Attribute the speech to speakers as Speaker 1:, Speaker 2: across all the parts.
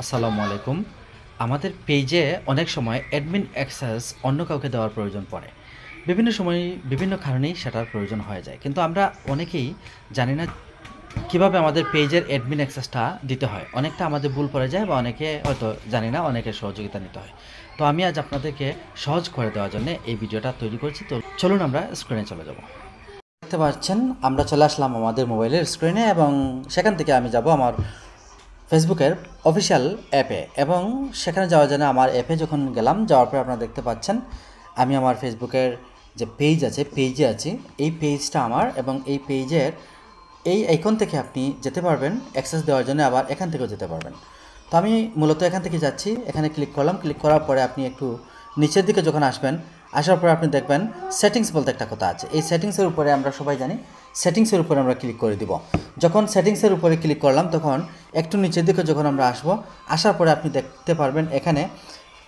Speaker 1: আসসালামু আলাইকুম। আমাদের পেজে অনেক সময় অ্যাডমিন অ্যাক্সেস অন্য কাউকে দেওয়ার প্রয়োজন পড়ে। বিভিন্ন সময় বিভিন্ন কারণেই সেটার প্রয়োজন হয়ে যায়। কিন্তু আমরা অনেকেই জানি না কিভাবে আমাদের পেজের অ্যাডমিন অ্যাক্সেসটা দিতে হয়। অনেকটা আমাদের ভুল পড়ে যায় বা অনেকে হয়তো জানি না, অনেকের সহযোগিতা নিতে হয়। তো আমি আজ আপনাদেরকে সহজ করে দেওয়ার জন্য এই ভিডিওটা তৈরি করেছি। তো চলুন আমরা স্ক্রিনে চলে যাব। দেখতে পাচ্ছেন আমরা চলে আসলাম আমাদের মোবাইলের স্ক্রিনে এবং সেখান থেকে আমি যাব আমার ফেসবুকের অফিসিয়াল অ্যাপে এবং সেখানে যাওয়ার জন্য আমার অ্যাপে যখন গেলাম, যাওয়ার পরে আপনারা দেখতে পাচ্ছেন আমি আমার ফেসবুকের যে পেজ আছে, পেজে আছি। এই পেজটা আমার এবং এই পেজের এই আইকন থেকে আপনি যেতে পারবেন অ্যাক্সেস দেওয়ার জন্য, আবার এখান থেকেও যেতে পারবেন। তো আমি মূলত এখান থেকে যাচ্ছি, এখানে ক্লিক করলাম। ক্লিক করার পরে আপনি একটু নিচের দিকে যখন আসবেন, আসার পরে আপনি দেখবেন সেটিংস বলতে একটা কথা আছে। এই সেটিংসের উপরে আমরা সবাই জানি, সেটিংসের উপরে আমরা ক্লিক করে দিব। যখন সেটিংসের উপরে ক্লিক করলাম তখন একটু নিচের দিকে যখন আমরা আসবো, আসার পরে আপনি দেখতে পারবেন এখানে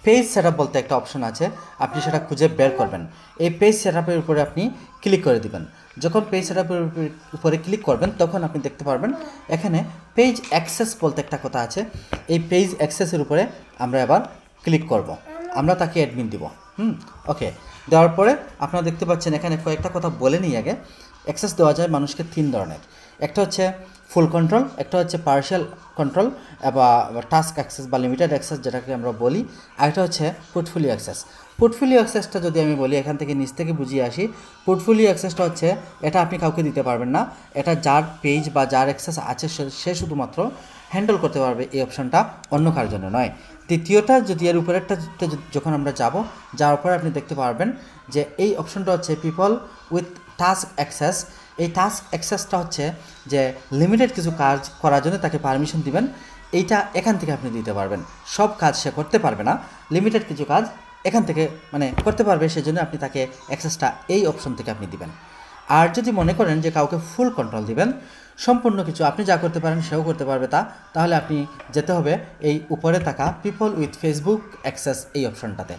Speaker 1: পেজ সেটআপ বলতে একটা অপশন আছে, আপনি সেটা খুঁজে বের করবেন। এই পেজ সেটআপের উপরে আপনি ক্লিক করে দিবেন। যখন পেজ সেটআপের উপরে ক্লিক করবেন তখন আপনি দেখতে পারবেন এখানে পেজ অ্যাক্সেস বলতে একটা কথা আছে। এই পেজ অ্যাক্সেসের উপরে আমরা এবার ক্লিক করব, আমরা তাকে অ্যাডমিন দিব। ওকে, দেওয়ার পরে আপনারা দেখতে পাচ্ছেন এখানে কয়েকটা কথা বলে নিই আগে। অ্যাক্সেস দেওয়া যায় মানুষকে তিন ধরনের। একটা হচ্ছে ফুল কন্ট্রোল, একটা হচ্ছে পার্শিয়াল কন্ট্রোল বা টাস্ক অ্যাক্সেস বা লিমিটেড অ্যাক্সেস যেটাকে আমরা বলি, আরেকটা হচ্ছে পোর্টফোলিও অ্যাক্সেস। পোর্টফোলিও অ্যাক্সেসটা যদি আমি বলি, এখান থেকে নিচ থেকে বুঝিয়ে আসি, পোর্টফোলিও অ্যাক্সেসটা হচ্ছে এটা আপনি কাউকে দিতে পারবেন না। এটা যার পেজ বা যার অ্যাক্সেস আছে সে শুধুমাত্র হ্যান্ডেল করতে পারবে, এই অপশনটা অন্য কারোর জন্য নয়। দ্বিতীয়টা যদি এর উপরেরটাতে যখন আমরা যাওয়ার পরে আপনি দেখতে পারবেন যে এই অপশনটা হচ্ছে পিপল উইথ টাস্ক অ্যাক্সেস। এই টাস্ক অ্যাক্সেসটা হচ্ছে যে লিমিটেড কিছু কাজ করার জন্য তাকে পারমিশন দিবেন, এইটা এখান থেকে আপনি দিতে পারবেন। সব কাজ সে করতে পারবে না, লিমিটেড কিছু কাজ এখান থেকে করতে পারবে, সেজন্য আপনি তাকে অ্যাক্সেসটা এই অপশন থেকে আপনি দিবেন। আর যদি মনে করেন যে কাউকে ফুল কন্ট্রোল দিবেন, সম্পূর্ণ কিছু আপনি যা করতে পারেন সেও করতে পারবে তাহলে আপনি যেতে হবে এই উপরে থাকা পিপল উইথ ফেসবুক অ্যাক্সেস এই অপশনটাতে।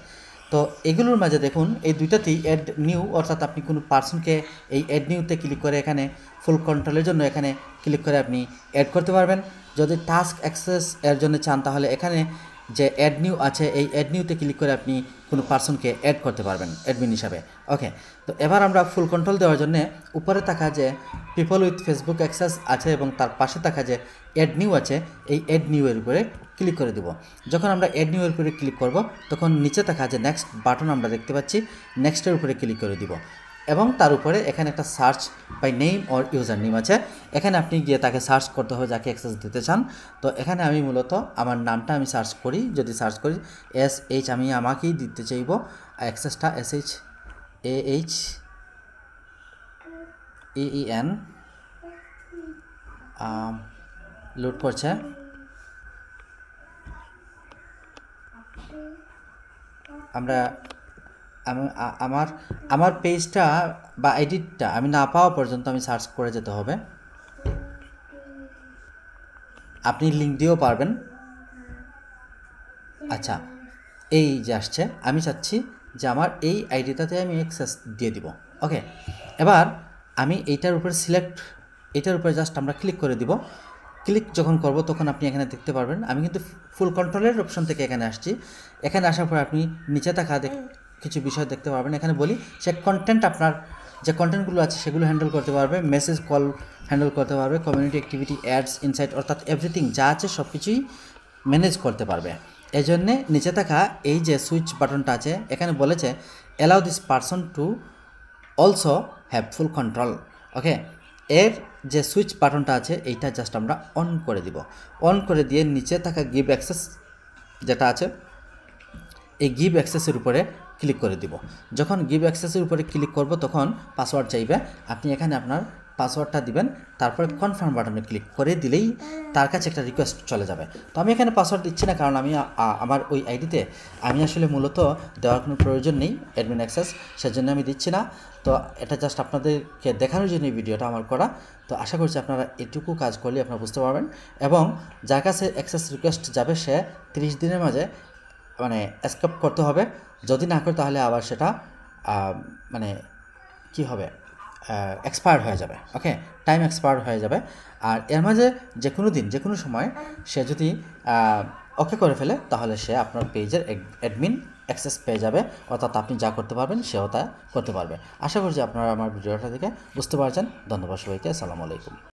Speaker 1: তো এগুলোর মাঝে দেখুন এই দুইটাতেই অ্যাড নিউ, অর্থাৎ আপনি কোনো পার্সনকে এই অ্যাড নিউতে ক্লিক করে এখানে ফুল কন্ট্রোলের জন্য এখানে ক্লিক করে আপনি অ্যাড করতে পারবেন। যদি টাস্ক অ্যাক্সেস এর জন্য চান তাহলে এখানে যে অ্যাড নিউ আছে এই অ্যাড নিউতে ক্লিক করে আপনি কোনো পার্সনকে অ্যাড করতে পারবেন অ্যাডমিন হিসাবে। ওকে, তো এবার আমরা ফুল কন্ট্রোল দেওয়ার জন্য উপরে থাকা যে পিপল উইথ ফেসবুক অ্যাক্সেস আছে এবং তার পাশে থাকা যে অ্যাড নিউ আছে এই অ্যাড নিউ এর উপরে ক্লিক করে দেব। যখন আমরা অ্যাড নিউ এর উপরে ক্লিক করব তখন নিচে থাকা যে নেক্সট বাটন আমরা দেখতে পাচ্ছি, নেক্সটের উপরে ক্লিক করে দিব এবং তার উপরে এখানে একটা search by name or user name আছে। এখানে আপনি গিয়ে তাকে সার্চ করতে হবে যাকে অ্যাক্সেস দিতে চান। তো এখানে আমি মূলত আমার নামটা আমি সার্চ করি, যদি সার্চ করি SH, আমি আমাকেই দিতে চাইব অ্যাক্সেসটা। SHAEN লোড করছে। আমরা আমার আমার পেজটা বা এডিটটা আমি না পাওয়া পর্যন্ত আমি সার্চ করে যেতে হবে। আপনি লিঙ্ক দিয়েও পারবেন। আচ্ছা, এই যে আসছে, আমি চাচ্ছি যে আমার এই আইডিটাতে আমি অ্যাক্সেস দিয়ে দিব। ওকে, এবার আমি এইটার উপরে এটার উপরে জাস্ট আমরা ক্লিক করে দিব। ক্লিক যখন করব তখন আপনি এখানে দেখতে পারবেন আমি কিন্তু ফুল কন্ট্রোলের অপশন থেকে এখানে আসছি। এখানে আসার পর আপনি নিচে থাকা কিছু বিষয় দেখতে পারবেন। এখানে বলি সে কন্টেন্ট, আপনার যে কন্টেন্টগুলো আছে সেগুলো হ্যান্ডেল করতে পারবে, মেসেজ কল হ্যান্ডেল করতে পারবে, কমিউনিটি অ্যাক্টিভিটি, অ্যাডস, ইনসাইট, অর্থাৎ এভরিথিং যা আছে সব কিছুই ম্যানেজ করতে পারবে। এই জন্যে নিচে থাকা এই যে সুইচ বাটনটা আছে এখানে বলেছে allow this person to also have full control. Okay, এর যে সুইচ বাটনটা আছে এইটা জাস্ট আমরা অন করে দিব। অন করে দিয়ে নিচে থাকা গিভ অ্যাক্সেস যেটা আছে এই গিভ অ্যাক্সেসের উপরে ক্লিক করে দিব। যখন গিভ অ্যাক্সেসের উপরে ক্লিক করব তখন পাসওয়ার্ড চাইবে, আপনি এখানে আপনার পাসওয়ার্ডটা দিবেন, তারপরে কনফার্ম বাটনে ক্লিক করে দিলেই তার কাছে একটা রিকোয়েস্ট চলে যাবে। তো আমি এখানে পাসওয়ার্ড দিচ্ছি না, কারণ আমি আমার ওই আইডিতে আমি আসলে মূলত দেওয়ার কোনো প্রয়োজন নেই অ্যাডমিন অ্যাক্সেস, সেজন্য আমি দিচ্ছি না। তো এটা জাস্ট আপনাদেরকে দেখানোর জন্য এই ভিডিওটা আমার করা। তো আশা করছি আপনারা এটুকু কাজ করলে আপনারা বুঝতে পারবেন এবং যার কাছে অ্যাক্সেস রিকোয়েস্ট যাবে সে 30 দিনের মাঝে এসকেপ করতে হবে। যদি না করে তাহলে আবার সেটা মানে কি হবে, এক্সপায়ার হয়ে যাবে। ওকে, টাইম এক্সপায়ার হয়ে যাবে। আর এর মাঝে যে কোনো দিন যে কোনো সময় সে যদি ওকে করে ফেলে, তাহলে সে আপনার পেজের অ্যাডমিন অ্যাক্সেস পেয়ে যাবে, অর্থাৎ আপনি যা করতে পারবেন সেও তা করতে পারবে। আশা করছি আপনারা আমার ভিডিওটা দেখে বুঝতে পারছেন। ধন্যবাদ সবাইকে, আসসালামু আলাইকুম।